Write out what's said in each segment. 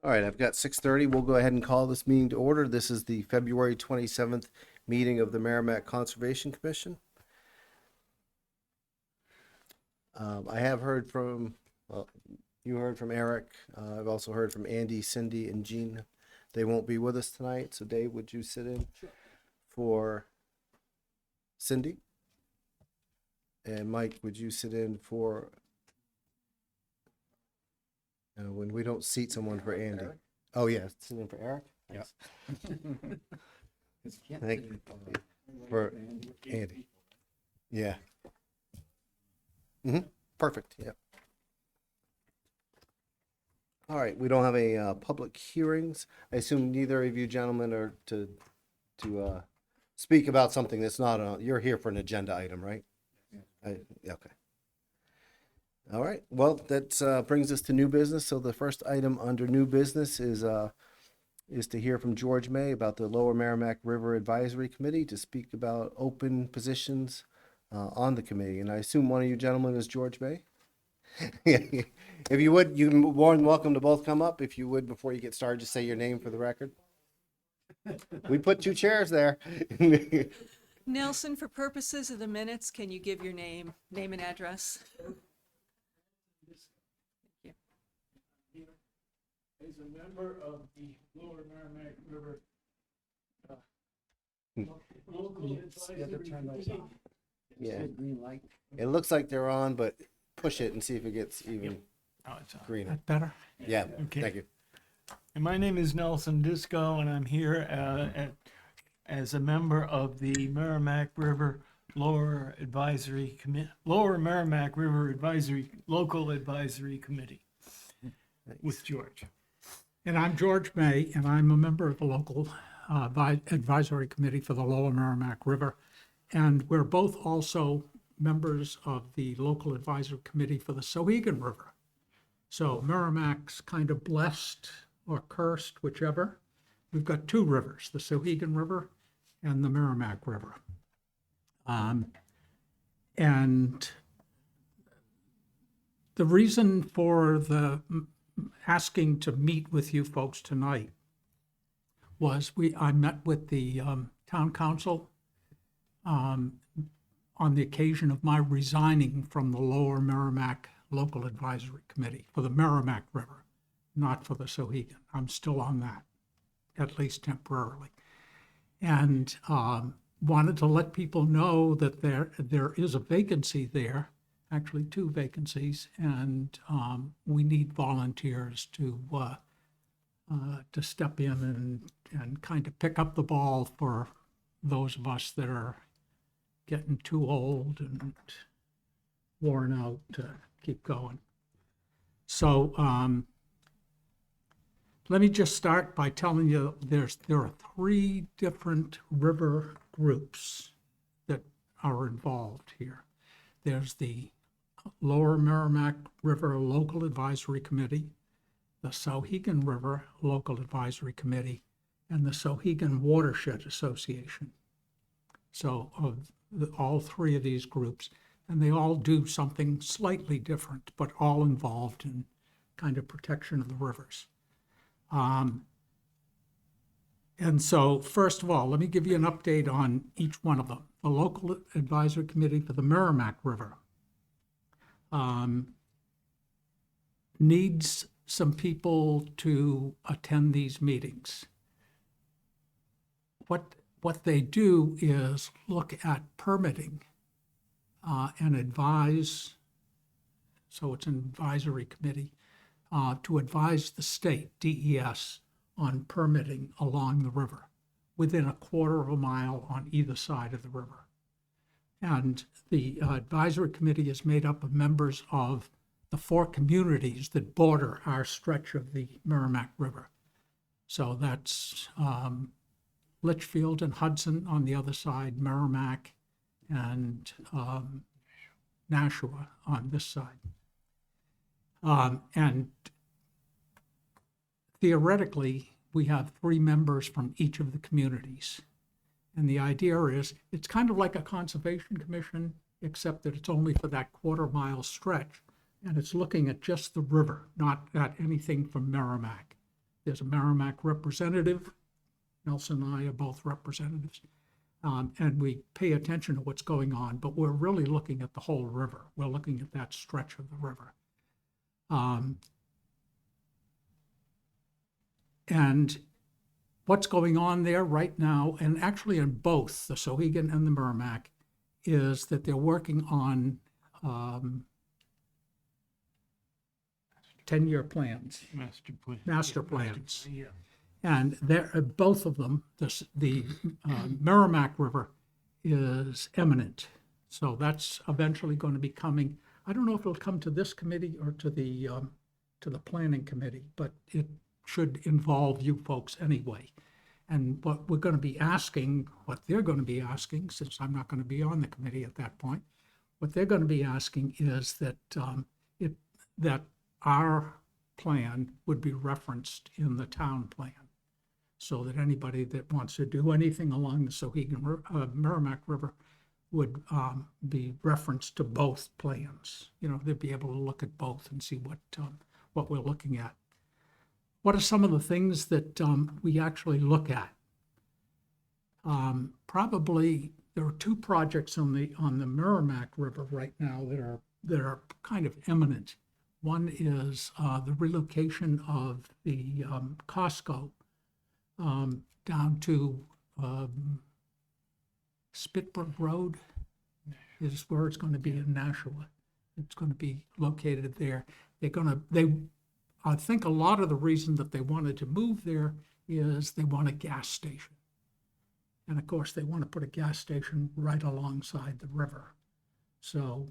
All right, I've got 6:30. We'll go ahead and call this meeting to order. This is the February 27th meeting of the Merrimack Conservation Commission. I have heard from, well, you heard from Eric. I've also heard from Andy, Cindy, and Jean. They won't be with us tonight, so Dave, would you sit in for Cindy? And Mike, would you sit in for, when we don't seat someone for Andy? Eric? Oh, yeah, sit in for Eric? Thanks. Thank you for Andy. Yeah. Perfect, yeah. All right, we don't have a public hearings. I assume neither of you gentlemen are to speak about something that's not on, you're here for an agenda item, right? Yeah, okay. All right, well, that brings us to new business. So the first item under new business is to hear from George May about the Lower Merrimack River Advisory Committee to speak about open positions on the committee. And I assume one of you gentlemen is George May? If you would, you're more than welcome to both come up. If you would, before you get started, just say your name for the record. We put two chairs there. Nelson, for purposes of the minutes, can you give your name and address? As a member of the Lower Merrimack River local advisory committee. Yeah, Green light. it looks like they're on, but push it and see if it gets even Oh, it's on. greener. That better? Yeah, Okay. thank you. And my name is Nelson Disco, and I'm here as a member of the Merrimack River Lower Merrimack River Advisory Local Advisory Committee with George. And I'm George May, and I'm a member of the local advisory committee for the Lower Merrimack River. And we're both also members of the local advisory committee for the Souhegan River. So Merrimack's kind of blessed or cursed, whichever. We've got two rivers, the Souhegan River and the Merrimack River. And the reason for the asking to meet with you folks tonight was I met with the town council on the occasion of my resigning from the Lower Merrimack Local Advisory Committee for the Merrimack River, not for the Souhegan. I'm still on that, at least temporarily. And wanted to let people know that there is a vacancy there, actually two vacancies, and we need volunteers to step in and kind of pick up the ball for those of us that are getting too old and worn out to keep going. So let me just start by telling you there are three different river groups that are involved here. There's the Lower Merrimack River Local Advisory Committee, the Souhegan River Local Advisory Committee, and the Souhegan Watershed Association. So all three of these groups, and they all do something slightly different, but all involved in kind of protection of the rivers. And so, first of all, let me give you an update on each one of them. The Local Advisory Committee for the Merrimack River needs some people to attend these meetings. What they do is look at permitting and advise, so it's an advisory committee, to advise the state, DES, on permitting along the river within a quarter of a mile on either side of the river. And the advisory committee is made up of members of the four communities that border our stretch of the Merrimack River. So that's Litchfield and Hudson on the other side, Merrimack and Nashua on this side. And theoretically, we have three members from each of the communities. And the idea is, it's kind of like a conservation commission, except that it's only for that quarter-mile stretch, and it's looking at just the river, not at anything from Merrimack. There's a Merrimack representative. Nelson and I are both representatives. And we pay attention to what's going on, but we're really looking at the whole river. We're looking at that stretch of the river. And what's going on there right now, and actually in both the Sohegan and the Merrimack, is that they're working on 10-year plans, master plans. Yeah. And they're, both of them, the Merrimack River is eminent. So that's eventually going to be coming. I don't know if it'll come to this committee or to the planning committee, but it should involve you folks anyway. And what we're going to be asking, what they're going to be asking, since I'm not going to be on the committee at that point, what they're going to be asking is that that our plan would be referenced in the town plan, so that anybody that wants to do anything along the Sohegan Merrimack River would be referenced to both plans. You know, they'd be able to look at both and see what we're looking at. What are some of the things that we actually look at? Probably there are two projects on the Merrimack River right now that are kind of eminent. One is the relocation of the Costco down to Spitbrook Road is where it's going to be in Nashua. It's going to be located there. I think a lot of the reason that they wanted to move there is they want a gas station. And of course, they want to put a gas station right alongside the river. So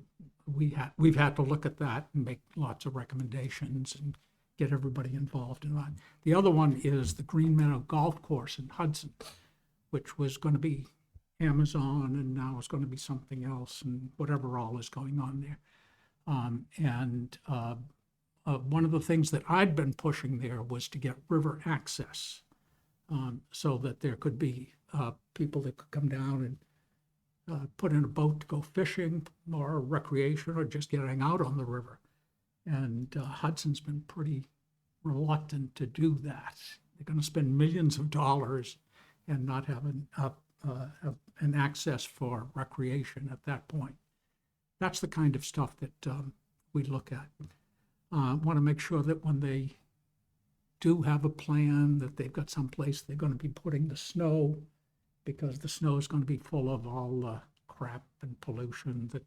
we've had to look at that and make lots of recommendations and get everybody involved in that. The other one is the Green Meadow Golf Course in Hudson, which was going to be Amazon and now it's going to be something else and whatever all is going on there. One of the things that I'd been pushing there was to get river access, so that there could be people that could come down and put in a boat to go fishing or recreation or just getting out on the river. And Hudson's been pretty reluctant to do that. They're going to spend millions of dollars and not have an access for recreation at that point. That's the kind of stuff that we look at. Want to make sure that when they do have a plan, that they've got some place they're going to be putting the snow, because the snow is going to be full of all crap and pollution that,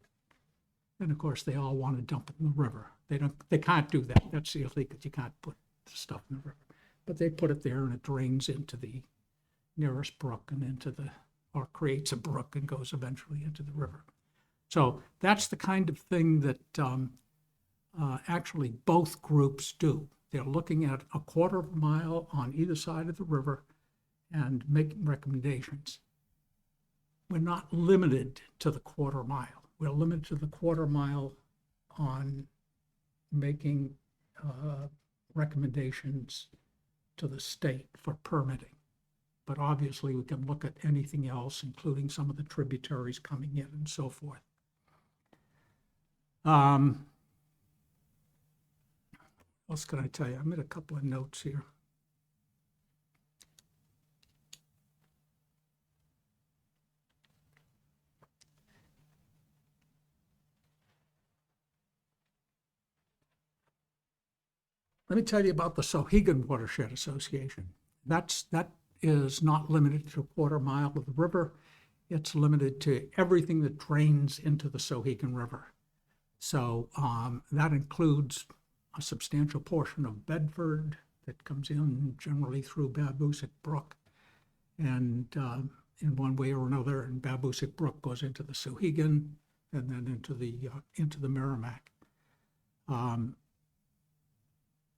and of course they all want to dump it in the river. They can't do that. That's illegal, because you can't put the stuff in the river. But they put it there and it drains into the nearest brook and or creates a brook and goes eventually into the river. So that's the kind of thing that actually both groups do. They're looking at a quarter mile on either side of the river and making recommendations. We're not limited to the quarter mile. We're limited to the quarter mile on making recommendations to the state for permitting. But obviously we can look at anything else, including some of the tributaries coming in and so forth. What else can I tell you? I made a couple of notes here. Let me tell you about the Sohegan Watershed Association. That is not limited to a quarter mile of the river. It's limited to everything that drains into the Sohegan River. So that includes a substantial portion of Bedford that comes in generally through Babusick Brook. And in one way or another, and Babusick Brook goes into the Sohegan and then into the Merrimack.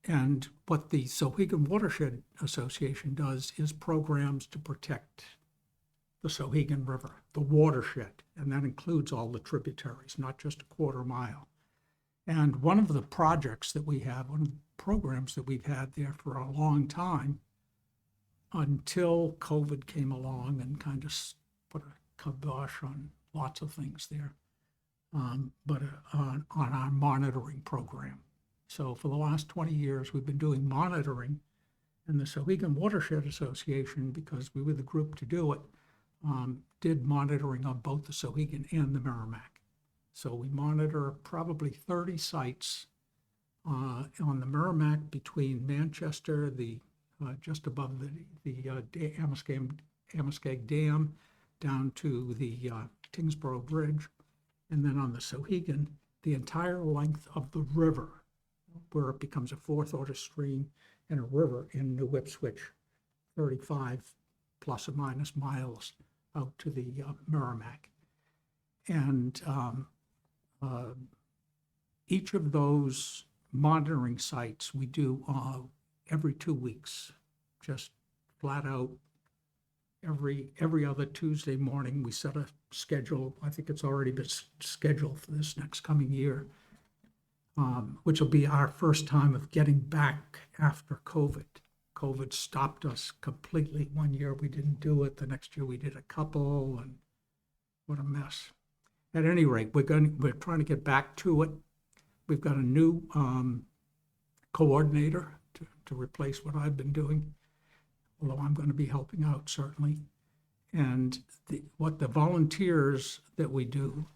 And what the Sohegan Watershed Association does is programs to protect the Sohegan River, the watershed, and that includes all the tributaries, not just a quarter mile. And one of the projects that we have, one of the programs that we've had there for a long time, until COVID came along and kind of put a kibosh on lots of things there, but on our monitoring program. So for the last 20 years, we've been doing monitoring And the Sohegan Watershed Association, because we were the group to do it, did monitoring on both the Sohegan and the Merrimack. So we monitor probably 30 sites on the Merrimack between Manchester, just above the Amoskeag Dam, down to the Tingsboro Bridge, and then on the Sohegan, the entire length of the river, where it becomes a fourth order stream and a river in New Ipswich, 35 plus or minus miles out to the Merrimack. And each of those monitoring sites we do every 2 weeks, just flat out. Every other Tuesday morning, we set a schedule. I think it's already been scheduled for this next coming year, which will be our first time of getting back after COVID. COVID stopped us completely. 1 year we didn't do it. The next year we did a couple, and what a mess. At any rate, we're trying to get back to it. We've got a new coordinator to replace what I've been doing, although I'm going to be helping out certainly. And what the volunteers that we do,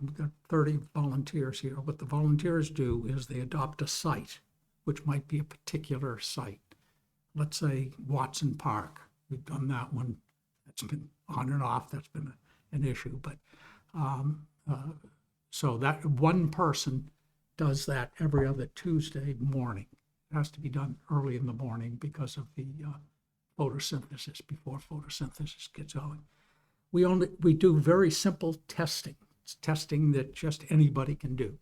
we've got 30 volunteers here. What the volunteers do is they adopt a site, which might be a particular site. Let's say Watson Park. We've done that one. That's been on and off. That's been an issue. But so that one person does that every other Tuesday morning. It has to be done early in the morning because of the photosynthesis, before photosynthesis gets going. We do very simple testing. It's testing that just anybody can do.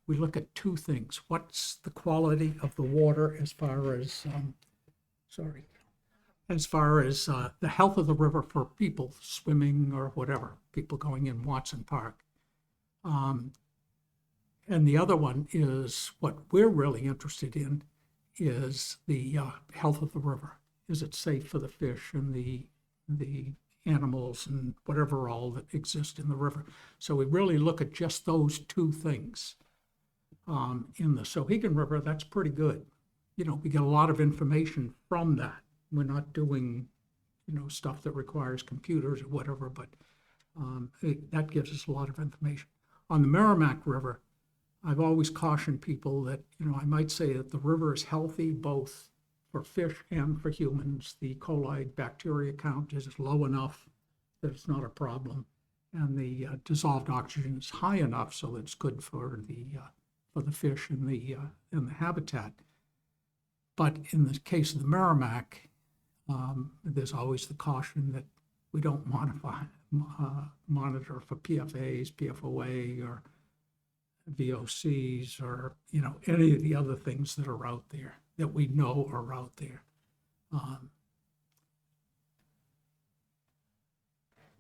We look at two things. What's the quality of the water as far as the health of the river for people swimming or whatever, people going in Watson Park. And the other one is what we're really interested in is the health of the river. Is it safe for the fish and the animals and whatever all that exist in the river? So we really look at just those two things. In the Sohegan River, that's pretty good. You know, we get a lot of information from that. We're not doing, stuff that requires computers or whatever, but that gives us a lot of information. On the Merrimack River, I've always cautioned people that, I might say that the river is healthy both for fish and for humans. The E. coli bacteria count is low enough that it's not a problem, and the dissolved oxygen is high enough so that it's good for the fish and the habitat. But in the case of the Merrimack, there's always the caution that we don't monitor for PFAs, PFOA, or VOCs, or any of the other things that are out there that we know are out there.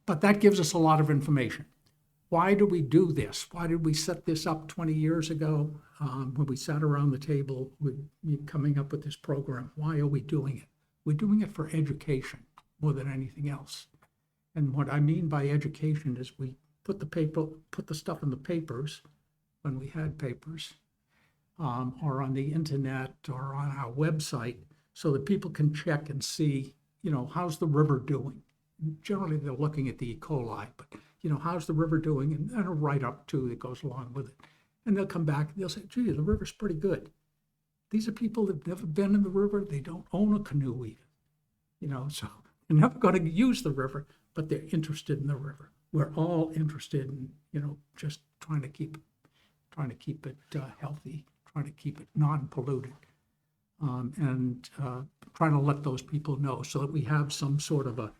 But that gives us a lot of information. Why do we do this? Why did we set this up 20 years ago when we sat around the table with coming up with this program? Why are we doing it? We're doing it for education more than anything else. And what I mean by education is we put the stuff in the papers when we had papers, or on the internet or on our website, so that people can check and see, how's the river doing? Generally, they're looking at the E. coli, but how's the river doing? And a write-up too that goes along with it. And they'll come back and they'll say, gee, the river's pretty good. These are people that've never been in the river. They don't own a canoe even, so they're never going to use the river, but they're interested in the river. We're all interested in, just trying to keep it healthy, trying to keep it non-polluted, and trying to let those people know so that we have some sort of a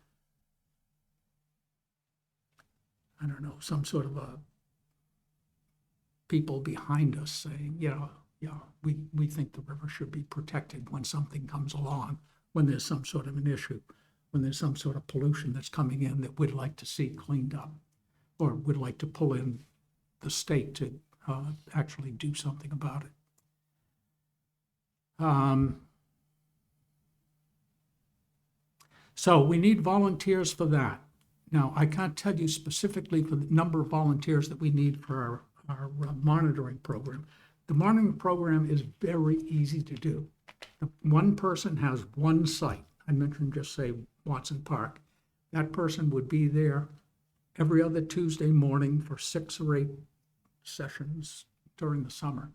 people behind us saying, we think the river should be protected when something comes along, when there's some sort of an issue, when there's some sort of pollution that's coming in that we'd like to see cleaned up, or would like to pull in the state to actually do something about it. So we need volunteers for that. Now, I can't tell you specifically for the number of volunteers that we need for our monitoring program. The monitoring program is very easy to do. one person has one site. I mentioned just say Watson Park. That person would be there every other Tuesday morning for 6 or 8 sessions during the summer.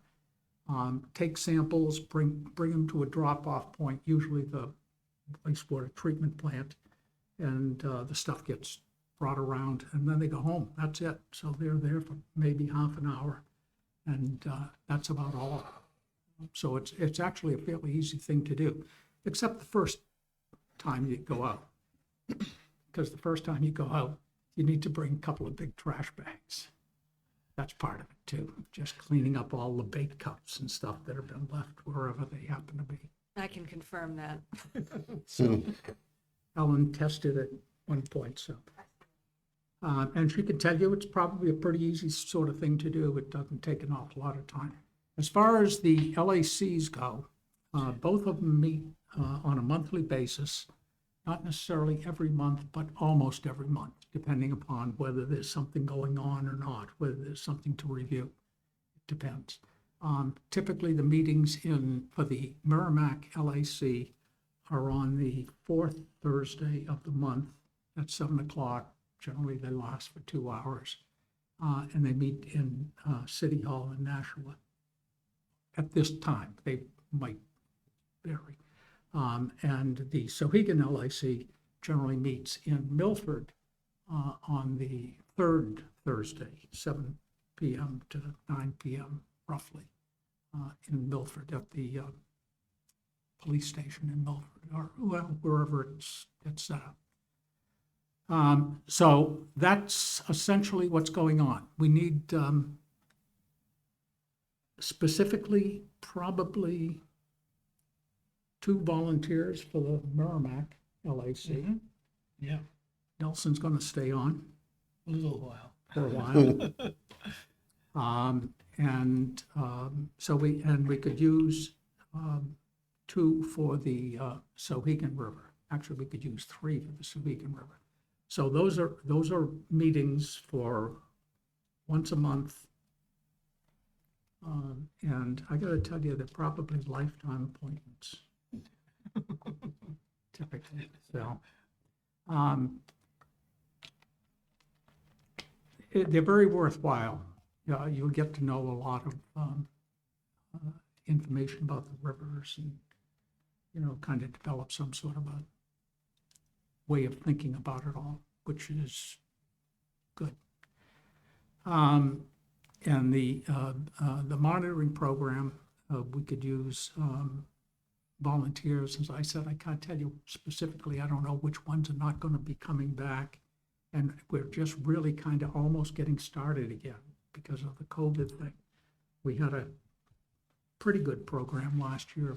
Take samples, bring them to a drop-off point, usually the wastewater treatment plant, and the stuff gets brought around, and then they go home. That's it. So they're there for maybe half an hour, and that's about all. So it's actually a fairly easy thing to do, except the first time you go out. Because the first time you go out, you need to bring a couple of big trash bags. That's part of it too, just cleaning up all the bait cups and stuff that have been left wherever they happen to be. I can confirm that. So Ellen tested at one point, so. And she can tell you it's probably a pretty easy sort of thing to do. It doesn't take an awful lot of time. As far as the LACs go, both of them meet on a monthly basis, not necessarily every month, but almost every month, depending upon whether there's something going on or not, whether there's something to review. It depends. Typically, the meetings for the Merrimack LAC are on the 4th Thursday of the month at 7 o'clock. Generally, they last for 2 hours. And they meet in City Hall in Nashua. At this time, they might vary. And the Sohegan LAC generally meets in Milford on the 3rd Thursday, 7 p.m. to 9 p.m. roughly, in Milford at the police station in Milford, or well, wherever it's set up. So that's essentially what's going on. We need specifically probably 2 volunteers for the Merrimack LAC. Yeah, Nelson's going to stay on a little while. for a while. So we could use 2 for the Sohegan River. Actually, we could use 3 for the Sohegan River. So those are meetings for once a month. And I got to tell you, they're probably lifetime appointments. Typically, so. They're very worthwhile. You'll get to know a lot of information about the rivers and, kind of develop some sort of a way of thinking about it all, which is good. And the monitoring program, we could use volunteers. As I said, I can't tell you specifically. I don't know which ones are not going to be coming back. And we're just really kind of almost getting started again because of the COVID thing. We had a pretty good program last year,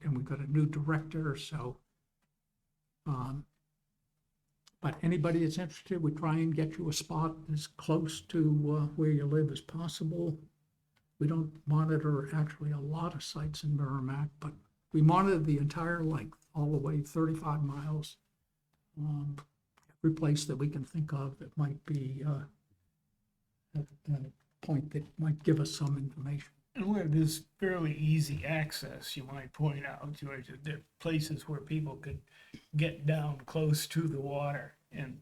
and we've got a new director, so. But anybody that's interested, we try and get you a spot as close to where you live as possible. We don't monitor actually a lot of sites in Merrimack, but we monitor the entire length, all the way 35 miles. Every place that we can think of that might be a point that might give us some information. And where there's fairly easy access, you might point out, George, that there are places where people could get down close to the water, and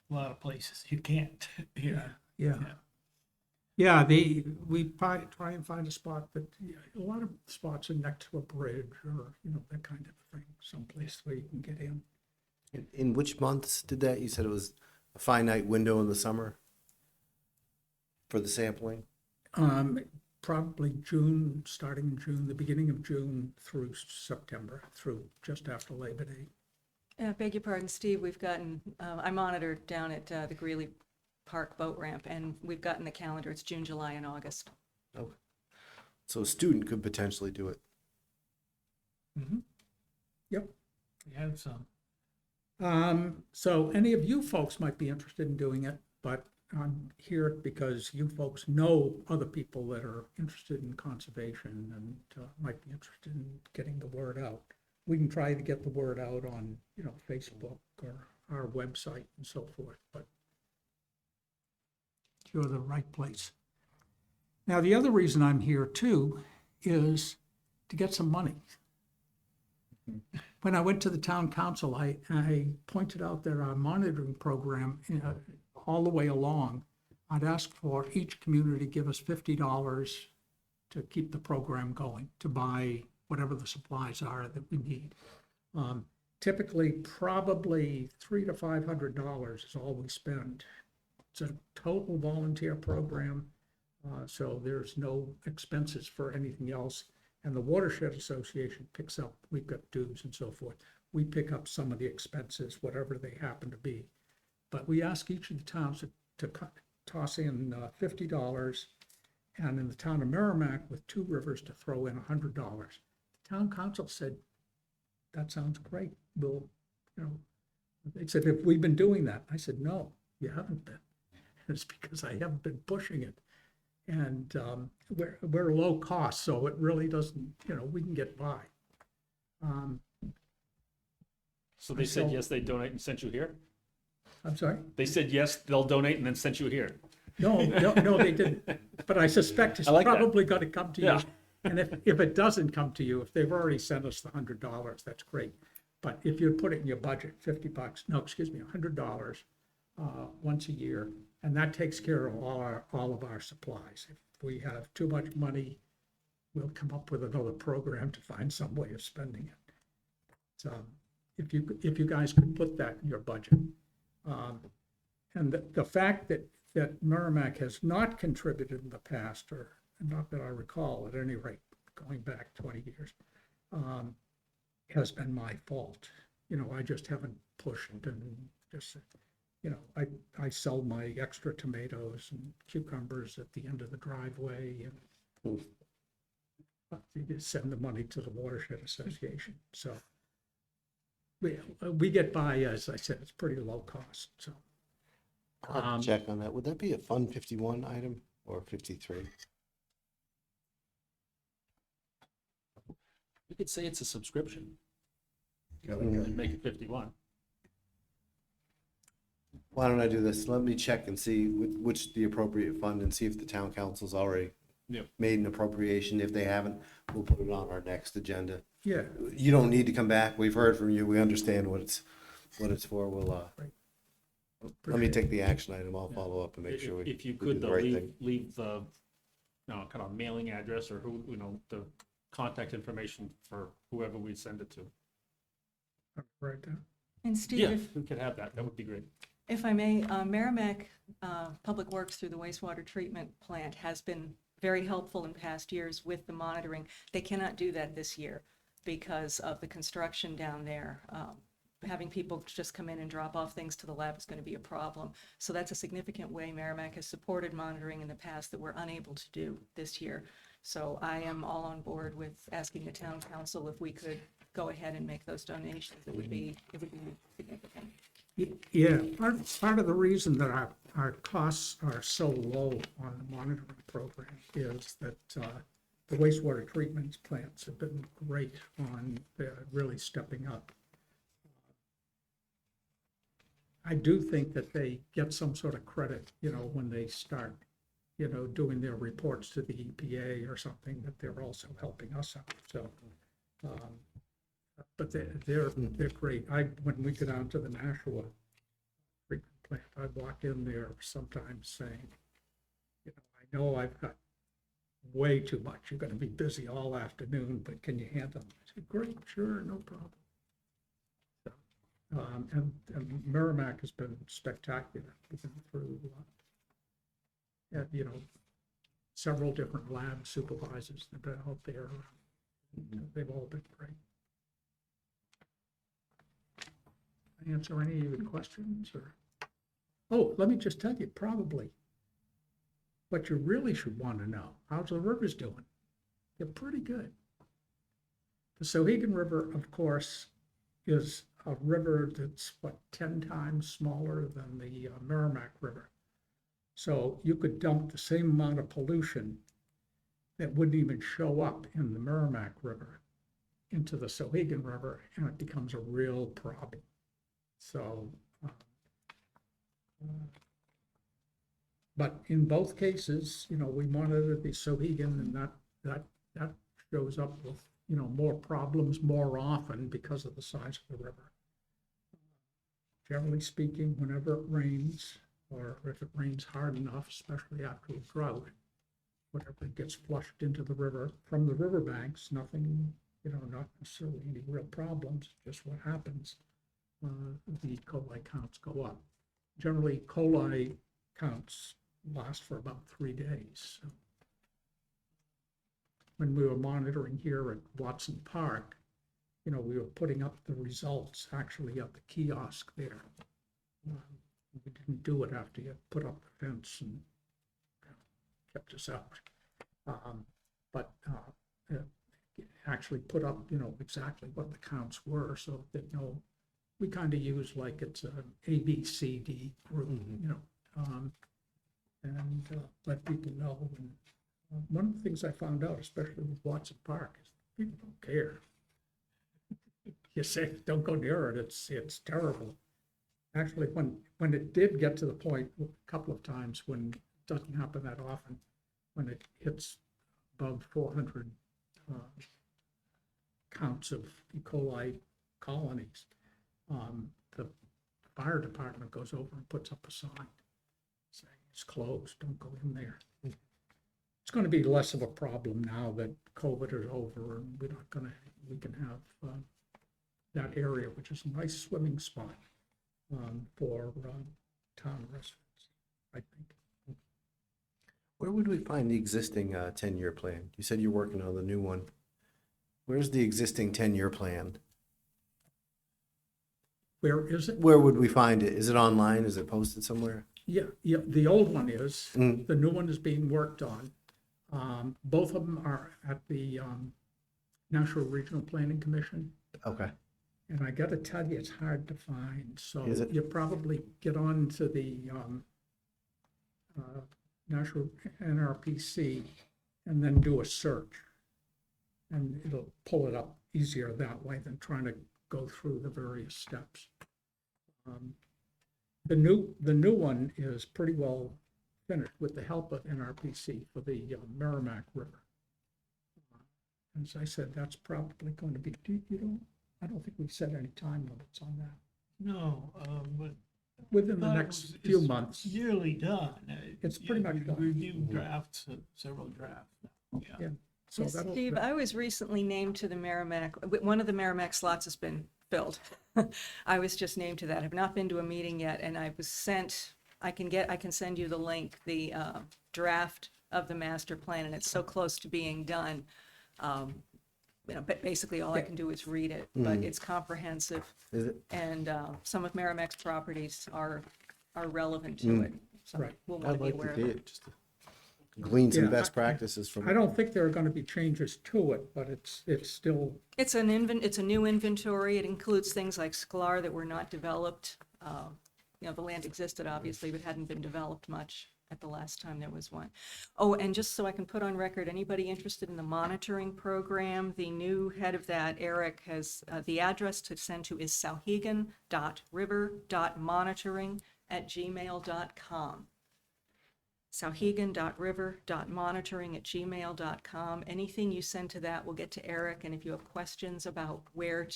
a lot of places you can't. Yeah, we try and find a spot that, a lot of spots are next to a bridge or, that kind of thing, someplace where you can get in. In which months did that? You said it was a finite window in the summer for the sampling? Probably June, starting in June, the beginning of June through September, through just after Labor Day. Beg your pardon, Steve, we've gotten, I monitored down at the Greeley Park boat ramp, and we've gotten the calendar. It's June, July, and August. Okay. So a student could potentially do it. Mm-hmm. Yep. We have some. So any of you folks might be interested in doing it, but I'm here because you folks know other people that are interested in conservation and might be interested in getting the word out. We can try to get the word out on, Facebook or our website and so forth, but you're the right place. Now, the other reason I'm here too is to get some money. When I went to the town council, I pointed out that our monitoring program, all the way along, I'd asked for each community to give us $50 to keep the program going, to buy whatever the supplies are that we need. Typically, probably $300 to $500 is all we spend. It's a total volunteer program, so there's no expenses for anything else. And the Watershed Association picks up, we've got dues and so forth. We pick up some of the expenses, whatever they happen to be. But we ask each of the towns to toss in $50, and in the town of Merrimack with Two Rivers to throw in $100. The town council said, that sounds great. We'll, they said, have we been doing that? I said, no, you haven't been. It's because I haven't been pushing it. And we're low cost, so it really doesn't, we can get by. So they said So- yes, they donate and sent you here? I'm sorry? They said yes, they'll donate and then sent you here. No, they didn't. But I suspect it's I like that. probably going to come to you. Yeah. And if it doesn't come to you, if they've already sent us the $100, that's great. But if you put it in your budget, $50, no, excuse me, $100 once a year, and that takes care of all of our supplies. If we have too much money, we'll come up with another program to find some way of spending it. So if you guys could put that in your budget. And the fact that Merrimack has not contributed in the past, or not that I recall at any rate, going back 20 years, has been my fault. I just haven't pushed and just, I sell my extra tomatoes and cucumbers at the end of the driveway, and you just send the money to the Watershed Association. So we get by, as I said, it's pretty low cost, so. I'll have to check on that. Would that be a Fund 51 item or 53? You could say it's a subscription Mm. and make it 51. Why don't I do this? Let me check and see which the appropriate fund, and see if the town council's already Yep. made an appropriation. If they haven't, we'll put it on our next agenda. Yeah, You don't need to come back. We've heard from you. We understand what it's for. We'll, let me take the action item. I'll follow up and make sure we If you we do could, the though, right leave, thing. leave the, kind of mailing address or who, the contact information for whoever we send it to. right there. And Steve, Yeah, if we could have that. That would be great. If I may, Merrimack Public Works through the wastewater treatment plant has been very helpful in past years with the monitoring. They cannot do that this year because of the construction down there. Having people just come in and drop off things to the lab is going to be a problem. So that's a significant way Merrimack has supported monitoring in the past that we're unable to do this year. So I am all on board with asking the town council if we could go ahead and make those donations. It would be significant. Yeah, part of the reason that our costs are so low on the monitoring program is that the wastewater treatment plants have been great on really stepping up. I do think that they get some sort of credit, when they start, doing their reports to the EPA or something, that they're also helping us out, so. But they're great. When we go down to the Nashua treatment plant, I walk in there sometimes saying, I know I've got way too much. You're gonna be busy all afternoon, but can you handle it? I said, great, sure, no problem. So, and Merrimack has been spectacular. We've been through, several different lab supervisors that have been out there. They've all been great. Answer any of your questions, or? Oh, let me just tell you, probably what you really should want to know, how's the rivers doing? They're pretty good. The Sohegan River, of course, is a river that's, 10 times smaller than the Merrimack River. So you could dump the same amount of pollution that wouldn't even show up in the Merrimack River into the Sohegan River, and it becomes a real problem. So, but in both cases, we monitored the Sohegan, and that shows up with, more problems more often because of the size of the river. Generally speaking, whenever it rains, or if it rains hard enough, especially after a drought, whatever gets flushed into the river from the riverbanks, nothing, not necessarily any real problems, just what happens. The E. coli counts go up. Generally, coli counts last for about 3 days. So when we were monitoring here at Watson Park, we were putting up the results actually at the kiosk there. We didn't do it after you put up the fence and kept us out. But it actually put up, exactly what the counts were, so that, we kind of use like it's a A, B, C, D group, and let people know. And one of the things I found out, especially with Watson Park, is people don't care. You say, don't go near it, it's terrible. Actually, when it did get to the point, a couple of times, when it doesn't happen that often, when it hits above 400 counts of E. coli colonies, the fire department goes over and puts up a sign saying it's closed, don't go in there. It's going to be less of a problem now that COVID is over, and we can have that area, which is a nice swimming spot for town residents, I think. Where would we find the existing 10-year plan? You said you're working on the new one. Where's the existing 10-year plan? Where is it? Where would we find it? Is it online? Is it posted somewhere? Yeah, the old one is. Mm. The new one is being worked on. Both of them are at the National Regional Planning Commission. Okay. And I gotta tell you, it's hard to find, so Is it? you probably get on to the National NRPC and then do a search. And it'll pull it up easier that way than trying to go through the various steps. The new one is pretty well finished with the help of NRPC for the Merrimack River. As I said, that's probably going to be, I don't think we've set any time limits on that. No, but Within the thought it next was- few it's months. Yearly done. It's pretty much We've done. reviewed drafts, several drafts. Yeah. So Yes, that'll, Steve, I was recently named to the Merrimack, one of the Merrimack slots has been filled. I was just named to that. I've not been to a meeting yet, and I was sent, I can send you the link, the draft of the master plan, and it's so close to being done. But basically all I can do is read it, but it's comprehensive, Is it? and some of Merrimack's properties are relevant to it. So Right. we'll want I'd to be like aware to of see it. it, just to glean some Yeah, best practices from. I don't think there are going to be changes to it, but it's still, It's it's a new inventory. It includes things like Sklar that were not developed. The land existed obviously, but hadn't been developed much at the last time there was one. Oh, and just so I can put on record, anybody interested in the monitoring program, the new head of that, Eric, has, the address to send to is sauhegan.river.monitoring@gmail.com. sauhegan.river.monitoring@gmail.com. Anything you send to that will get to Eric, and if you have questions about where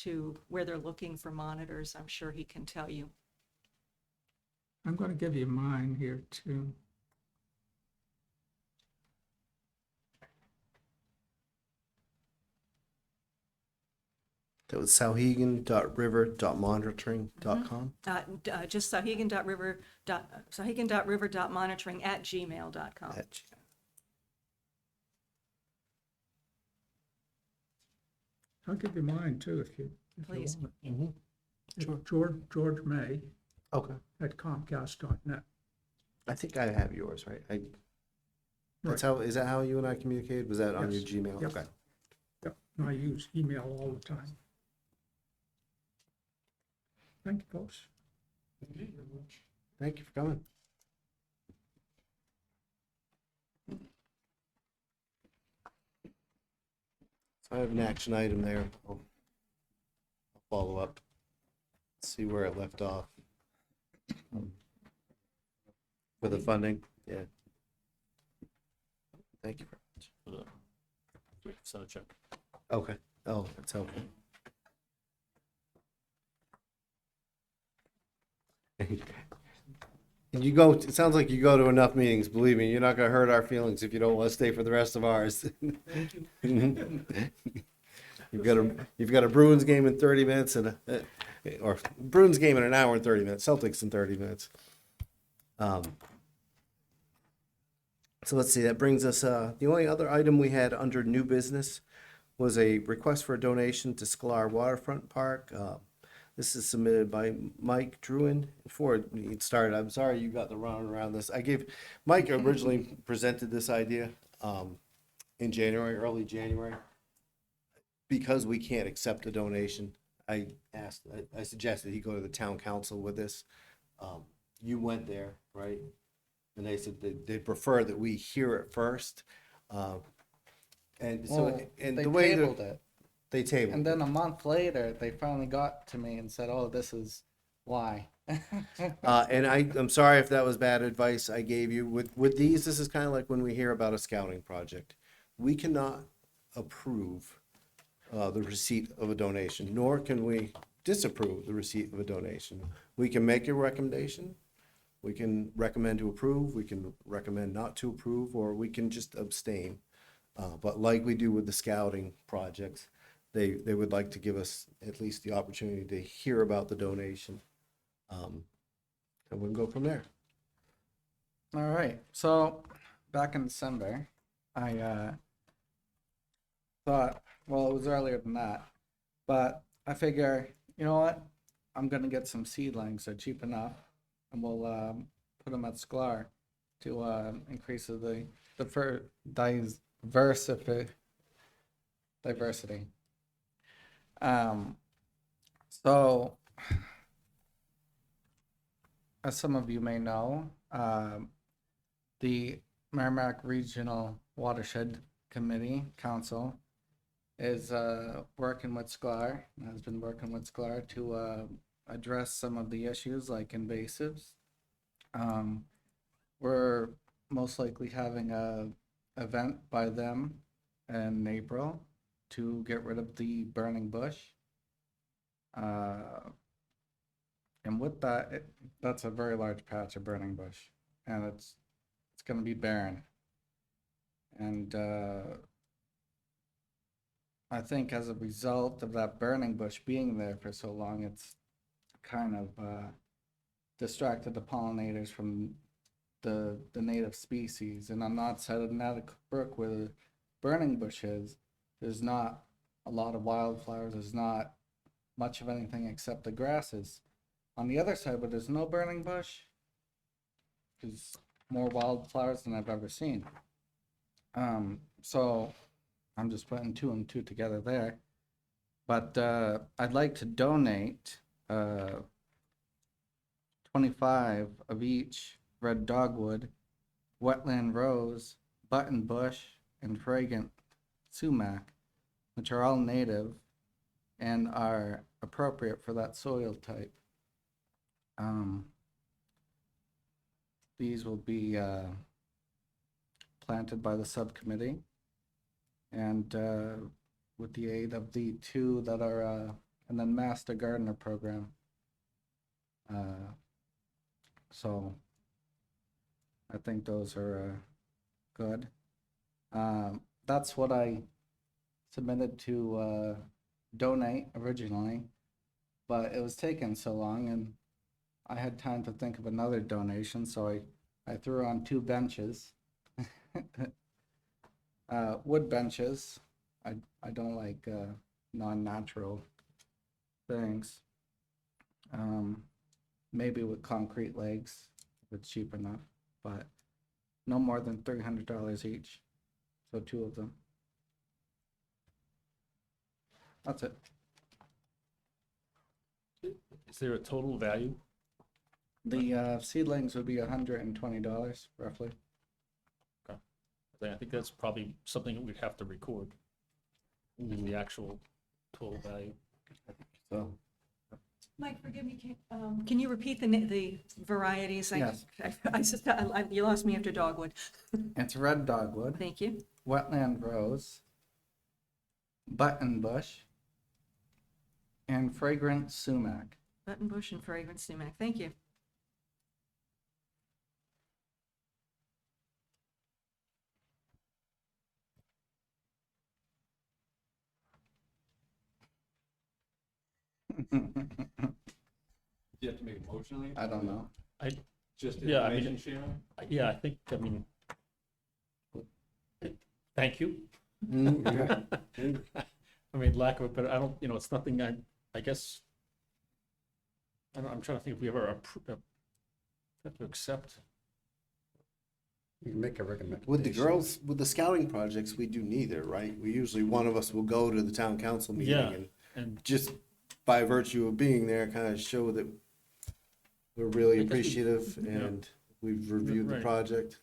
they're looking for monitors, I'm sure he can tell you. I'm going to give you mine here too. That was sauhegan.river.monitoring.com. Just sauhegan.river.monitoring@gmail.com. I'll give you mine too if you Please. want it. Mhm. It's George May Okay. at Comcast.net. I think I have yours, right? That's Right. how, is that how you and I communicated? Was that on your Yes. Gmail? Yep. Okay. Yep, and I use email all the time. Thank you, folks. Thank you for coming. So I have an action item there. I'll follow up, see where it left off. For the funding, yeah. Thank you very much. So check. Okay. Oh, that's helpful. And you go, it sounds like you go to enough meetings, believe me, you're not gonna hurt our feelings if you don't wanna stay for the rest of ours. You've got a Bruins game in 30 minutes or Bruins game in an hour and 30 minutes, Celtics in 30 minutes. So let's see, that brings us, the only other item we had under new business was a request for a donation to Sklar Waterfront Park. This is submitted by Mike Druin. Before it started, I'm sorry you got the run around this. Mike originally presented this idea in January, early January. Because we can't accept a donation, I suggested he go to the town council with this. You went there, right? And they said they prefer that we hear it first. And so, Well, and they the way tabled it, they tabled and it. then a month later, they finally got to me and said, "Oh, this is why." And I'm sorry if that was bad advice I gave you. With these, this is kind of like when we hear about a scouting project. We cannot approve the receipt of a donation, nor can we disapprove the receipt of a donation. We can make a recommendation, we can recommend to approve, we can recommend not to approve, or we can just abstain. But like we do with the scouting projects, they would like to give us at least the opportunity to hear about the donation. And we'll go from there. All right. So back in December, I thought, well, it was earlier than that, but I figure, you know what? I'm gonna get some seedlings. They're cheap enough, and we'll put them at Sklar to increase the diversity. So, as some of you may know, the Merrimack Regional Watershed Committee Council is working with Sklar, has been working with Sklar to address some of the issues like invasives. We're most likely having a event by them in April to get rid of the burning bush. And with that, that's a very large patch of burning bush, and it's going to be barren. And I think as a result of that burning bush being there for so long, it's kind of distracted the pollinators from the native species. And on that side of Natticook Brook, where the burning bush is, there's not a lot of wildflowers. There's not much of anything except the grasses. On the other side, where there's no burning bush, there's more wildflowers than I've ever seen. So I'm just putting two and two together there. But I'd like to donate 25 of each red dogwood, wetland rose, button bush, and fragrant sumac, which are all native and are appropriate for that soil type. These will be planted by the subcommittee, and with the aid of the two that are in the Master Gardener program. So I think those are good. That's what I submitted to donate originally, but it was taking so long, and I had time to think of another donation, so I threw on 2 benches. Wood benches. I don't like non-natural things. Maybe with concrete legs if it's cheap enough, but no more than $300 each. So 2 of them. That's it. Is there a total value? The seedlings would be $120 roughly. I think that's probably something that we'd have to record, the actual total value. So, Mike, forgive me, can you repeat the varieties? Yes. You lost me after dogwood. It's red dogwood, Thank you. wetland rose, button bush, and fragrant sumac. Buttonbush and fragrance sumac. Thank you. Do you have to make a motion on it? I don't know. Just Yeah, I mean- information sharing? Yeah, I mean, thank you. I mean, lack of a better, I don't, it's nothing, I guess, I'm trying to think if we ever have to accept. You can make a recommendation. With the girls, with the scouting projects, we do neither, right? We usually, one of us will go to the town council meeting Yeah. and And just by virtue of being there, kind of show that we're really I guess we- appreciative yeah. and we've reviewed the Right. project.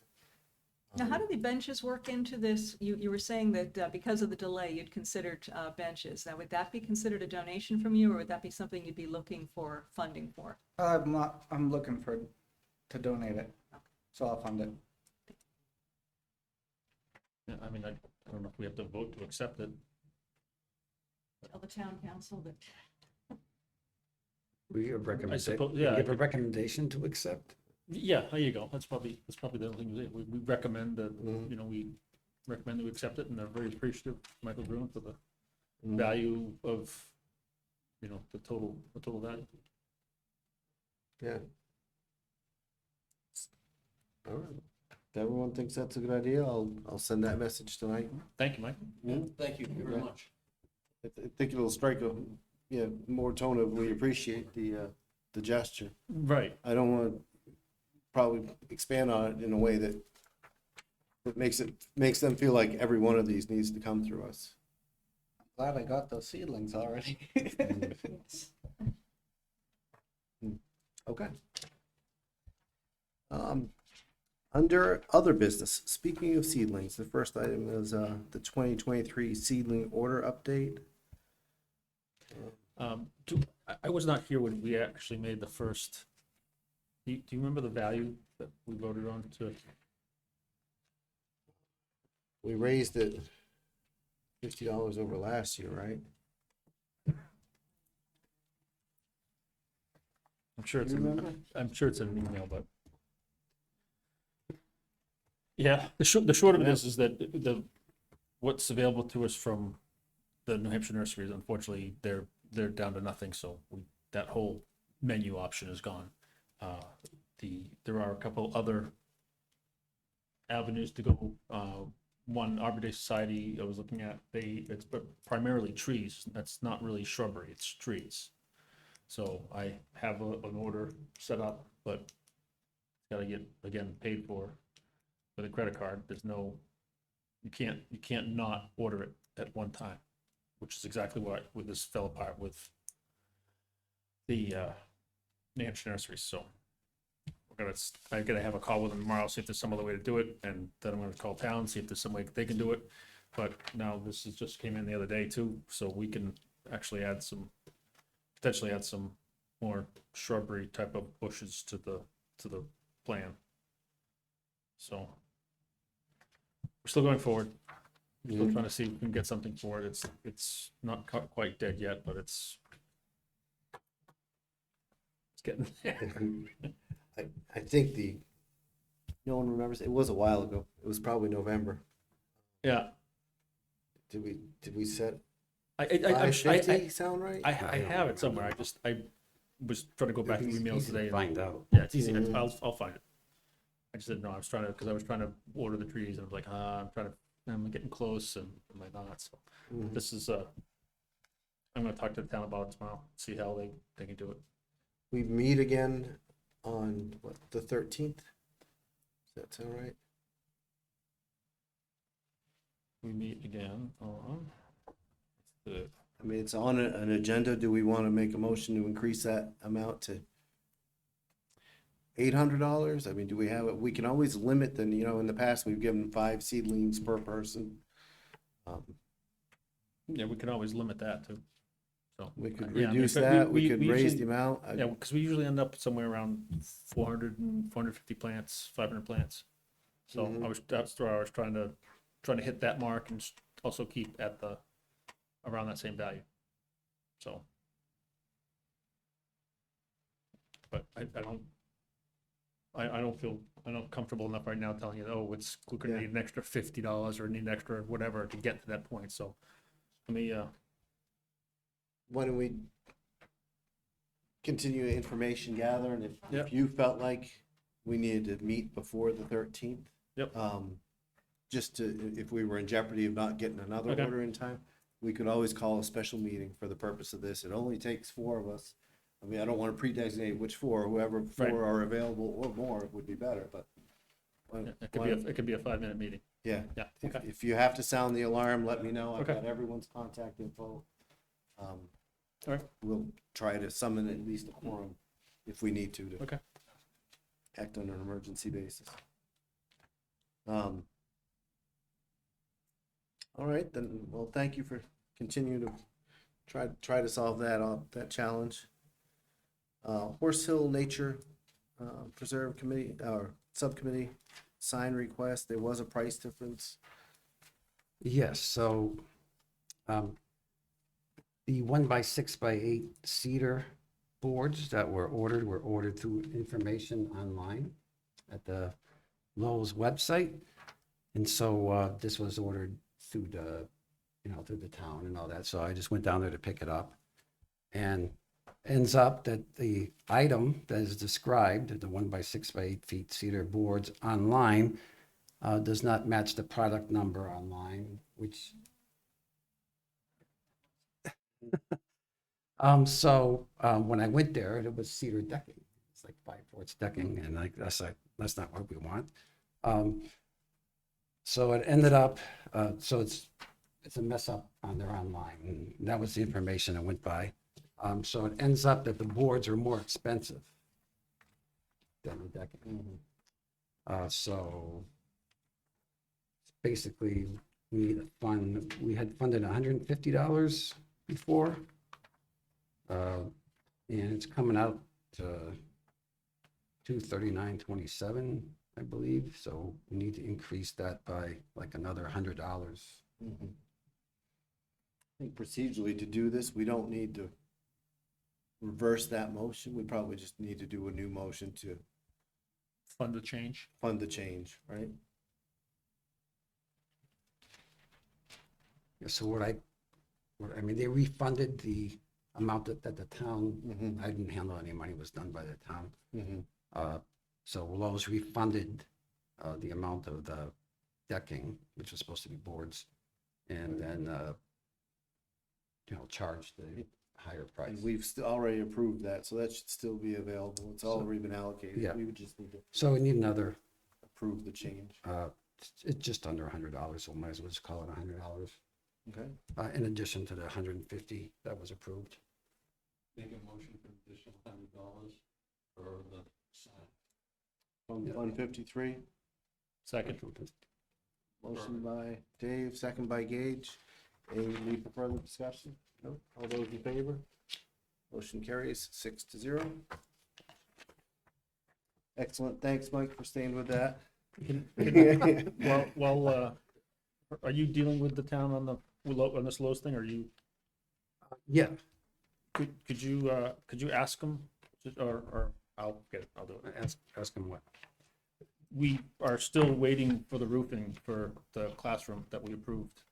Now, how do the benches work into this? You were saying that because of the delay, you'd considered benches. Now, would that be considered a donation from you, or would that be something you'd be looking for funding for? I'm looking to donate it, so I'll fund it. yeah, I mean, I don't know if we have to vote to accept it. Tell the town council that. We give a recommendation, suppose- yeah, I give a could- recommendation to accept. Yeah, there you go. That's probably the other thing. We recommend that, Mhm. we recommend that we accept it, and they're very appreciative, Michael Bruin, for the Mhm. value of, the total value. Yeah. All right. If everyone thinks that's a good idea, I'll send that message tonight. Thank you, Mike. Thank you very much. I think it'll strike a, more tone of we appreciate the gesture. Right. I don't want to probably expand on it in a way that makes them feel like every one of these needs to come through us. Glad I got those seedlings already. Okay. Under other business, speaking of seedlings, the first item is the 2023 seedling order update. I was not here when we actually made the first. Do you remember the value that we voted on to? We raised it $50 over last year, right? I'm sure it's, You remember? I'm sure it's in an email, but. Yeah, the short of it is that what's available to us from the New Hampshire nurseries, unfortunately, they're down to nothing, so that whole menu option is gone. There are a couple other avenues to go. One, Arbor Day Society, I was looking at, it's primarily trees. That's not really shrubbery, it's trees. So I have an order set up, but it's gotta get, again, paid for with a credit card. You can't not order it at one time, which is exactly where this fell apart with the New Hampshire nurseries. So I gotta have a call with them tomorrow, see if there's some other way to do it, and then I'm gonna call town, see if there's some way they can do it. But now this just came in the other day too, so we can actually potentially add some more shrubbery type of bushes to the plan. So we're still going forward. Still trying to see if we can get something for it. It's not quite dead yet, but it's getting there. I think no one remembers, it was a while ago. It was probably November. Yeah, Did we set I 550 sound right? I have it somewhere. I was trying to go back to It's emails easy to today. Find out. Yeah, it's easy. I'll find it. I just didn't know. I was trying to order the trees, and I was like, I'm getting close, and am I not? So Mhm. this is I'm gonna talk to the town about it tomorrow. See how they can do it. We meet again on the 13th? Does that sound right? We meet again on the I mean, it's on an agenda. Do we want to make a motion to increase that amount to $800? I mean, do we have it? We can always limit the, in the past, we've given 5 seedlings per person. yeah, we can always limit that too. So We could yeah, I mean, reduce but that. We could raise usually- the amount. Yeah, because we usually end up somewhere around 400, 450 plants, 500 plants. So Mhm. that's where I was trying to hit that mark and also keep at the around that same value. So. But I don't feel comfortable enough right now telling you, oh, we're gonna Yeah. need an extra $50 or need an extra whatever to get to that point, so. Let me, Why don't we continue information gathering, if Yep. you felt like we needed to meet before the 13th? Yep. Just to, if we were in jeopardy of not getting another Okay. order in time, we could always call a special meeting for the purpose of this. It only takes 4 of us. I mean, I don't want to predesignate which 4, whoever 4 Right. are available or more would be better, but. it could be a 5-minute meeting. Yeah. Yeah, If, okay. if you have to sound the alarm, let me know. I've Okay. got everyone's contact info. All right. We'll try to summon at least a quorum if we need to Okay. act on an emergency basis. All right, then, well, thank you for continuing to try to solve that challenge. Horse Hill Nature Preserve Committee, or Subcommittee, sign request, there was a price difference. Yes, so, the 1x6x8 cedar boards that were ordered through information online at the Lowe's website. And so, this was ordered through through the town and all that. So I just went down there to pick it up. And ends up that the item that is described, the 1x6x8 feet cedar boards online, does not match the product number online, which when I went there, it was cedar decking. It's like 5/4 decking, and that's not what we want. So it ended up, so it's a mess up on their online, and that was the information I went by. So it ends up that the boards are more expensive than the decking. So basically, we need a fund. We had funded $150 before, and it's coming out to $239.27, I believe. So we need to increase that by like another $100. I think procedurally to do this, we don't need to reverse that motion. We probably just need to do a new motion to Fund the change. fund the change, right? Yeah, so I mean, they refunded the amount that the town, Mhm. I didn't handle any money, was done by the town. Mm-hmm. So Lowe's refunded the amount of the decking, which was supposed to be boards, and then, charged the higher price. And we've already approved that, so that should still be available. It's already been allocated. Yeah. We would just need to So we need another, approve the change. it's just under $100, so we might as well just call it $100, Okay? in addition to the $150 that was approved. Make a motion for additional $100 for the sign. Fund Yeah. 153, Second. motion by Dave, second by Gage. Any need for further discussion? No? All those in favor? Motion carries 6-0. Excellent. Thanks, Mike, for staying with that. Well, are you dealing with the town on this Lowe's thing, or you, Yeah, could you ask them, or I'll get it, I'll do it. ask them what. We are still waiting for the roofing for the classroom that we approved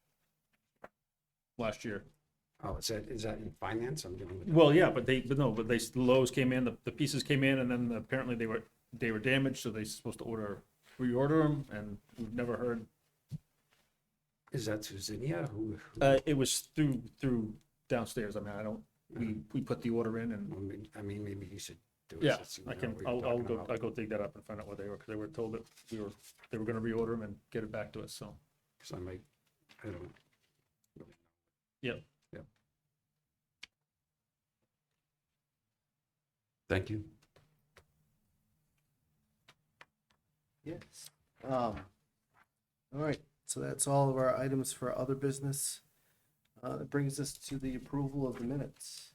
last year. Oh, is that in finance? I'm dealing with that. Well, yeah, but the Lowe's came in, the pieces came in, and then apparently they were damaged, so they're supposed to reorder them, and we've never heard. Is that Suzinia? Who? It was through downstairs. I mean, we put the order in, and I mean, maybe you should do it. yeah, since you I know can, what you're I'll talking go, about. I'll go dig that up and find out what they were, because they were told that they were gonna reorder them and get it back to us, so. 'Cause I don't know. Yep. Yep. Thank you. Yes. All right, so that's all of our items for other business. That brings us to the approval of the minutes.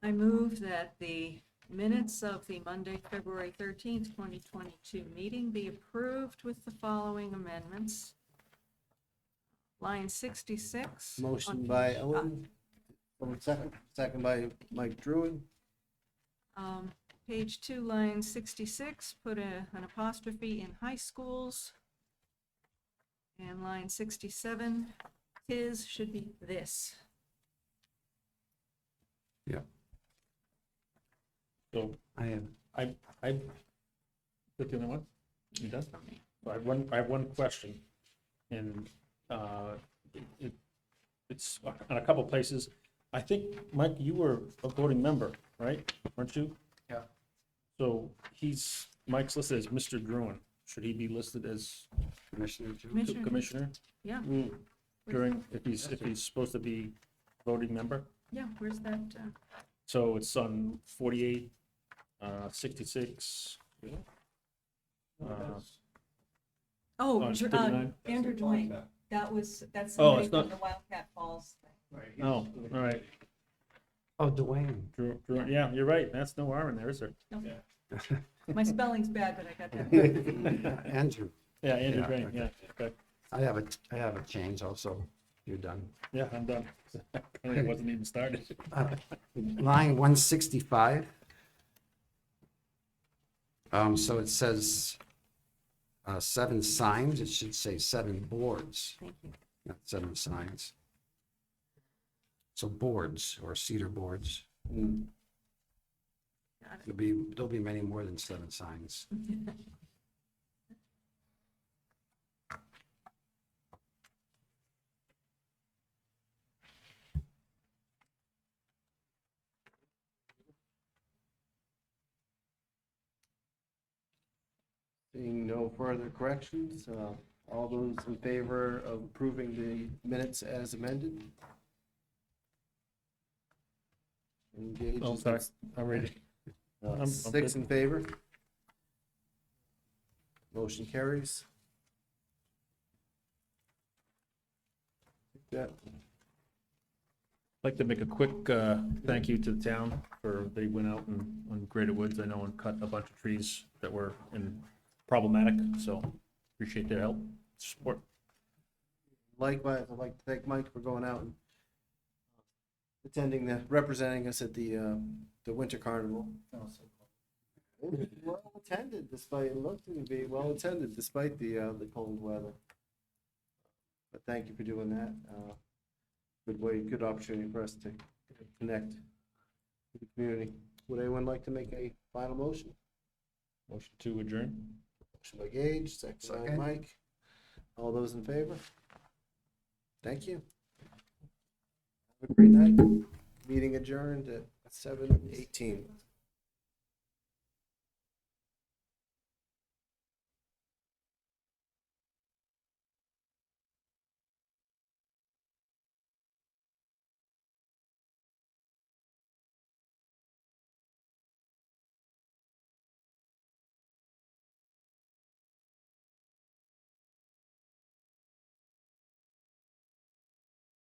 I move that the minutes of the Monday, February 13th, 2022 meeting be approved with the following amendments. Line 66. Motion on by page- Ellen, someone second by Mike Druin. Page 2, line 66, put an apostrophe in high schools. And line 67, his should be this. So I have, I, the only one? You done? I have one question. And, it's on a couple places. I think, Mike, you were a voting member, right? Weren't you? Yeah. So Mike's listed as Mr. Druin. Should he be listed as Commissioner Joe. Commissioner, commissioner yeah, during, if he's supposed to be voting member? yeah, where's that? So it's on 48, 66. Oh, On 39? Andrew Dwayne, that's Oh, somebody it's from not- the Wildcat Falls thing. Oh, all right. Oh, Dwayne. Yeah, you're right. That's no R in there, is there? My spelling's bad, but I got that. Andrew, Yeah, Andrew Yeah, Drain, okay. yeah, okay. I have a change also. You're done. Yeah, I'm done. It wasn't even started. Line 165. So it says 7 signs. It should say 7 boards, Thank you. not 7 signs. So boards or cedar boards. Got it. There'll be many more than 7 signs. Seeing no further corrections, all those in favor of approving the minutes as amended? Engage. Oh, sorry, I'm ready. I'm 6 good. in favor. Motion carries. Yeah, I'd like to make a quick thank you to the town for, they went out and on Greater Woods, I know, and cut a bunch of trees that were problematic, so appreciate their help, support. likewise, I'd like to thank Mike for going out and representing us at the winter carnival. It was well attended, despite, it looked to be well attended despite the cold weather. But thank you for doing that. Good opportunity for us to connect with the community. Would anyone like to make a final motion? Motion to adjourn? Motion by Gage, second by Second. Mike. All those in favor? Thank you. Have a great night. Meeting adjourned at 7:18.